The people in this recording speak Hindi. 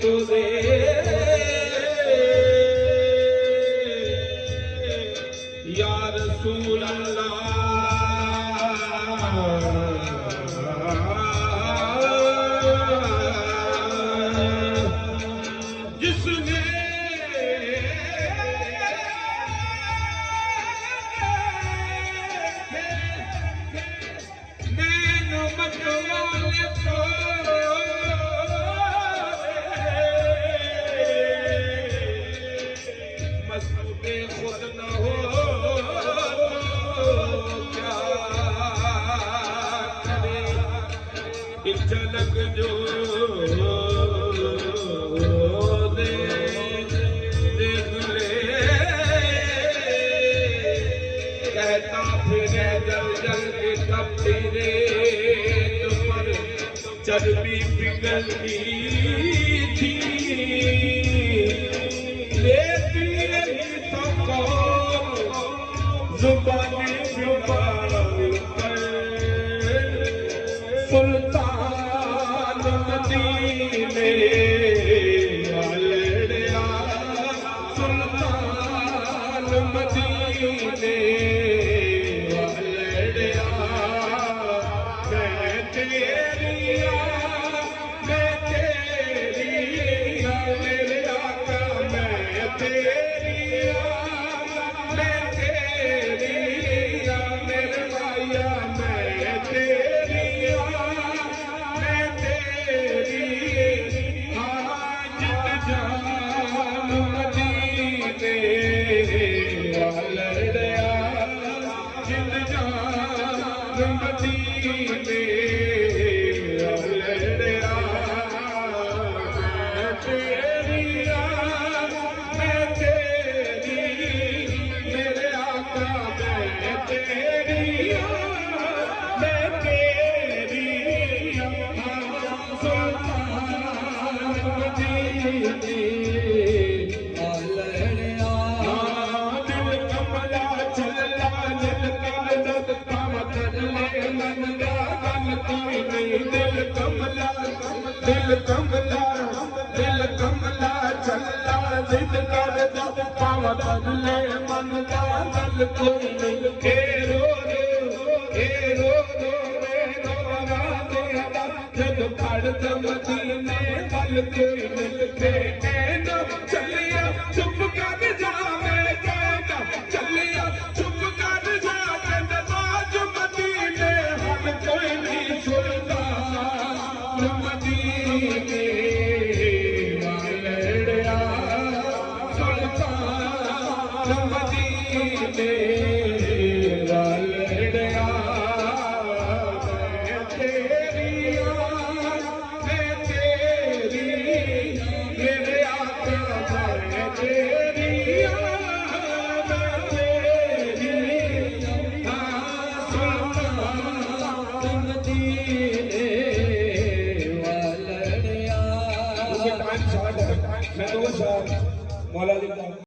तुरे या रसूल अल्लाह जिसने मैंने मतवाले को मस्तूबे खुद न हो तो क्या करे एक झलक जो देख ले कहता फिरे जल जल के तब तेरे पर चर्बी पिघलती थी लेती रही तो जुबानी जुबान पर सुल्तान मदीने वालड़िया सुल्तान मदीने वालड़िया मैं तेरी मेरे आका मैं तेरी मेरे भैया मैं तेरी आज जान मदीने वालड़िया जिन जान मदीने वालड़िया मैं तेरी मेरे आका मैं तेरी सुल्तान मदीने वालड़िया दिल कमला चला दिल कागज काम कर ले मन का गल कोई नहीं दिल कमला चला जिद कागज काम कर ले मन का गल कोई नहीं रो रे रोना देगा जब पढ़त मदीने गल कोई नहीं कहना चलिया चुप कर जा मैं कहना चलिया चुप कर जा नवाज मदीने हम कोई नहीं सुनता मदीने वालड़िया सुल्तान मदीने वालड़िया मैं तेरी मेरे आका मैं तेरी सुल्तान मदीने वालड़िया। मैं तो मौला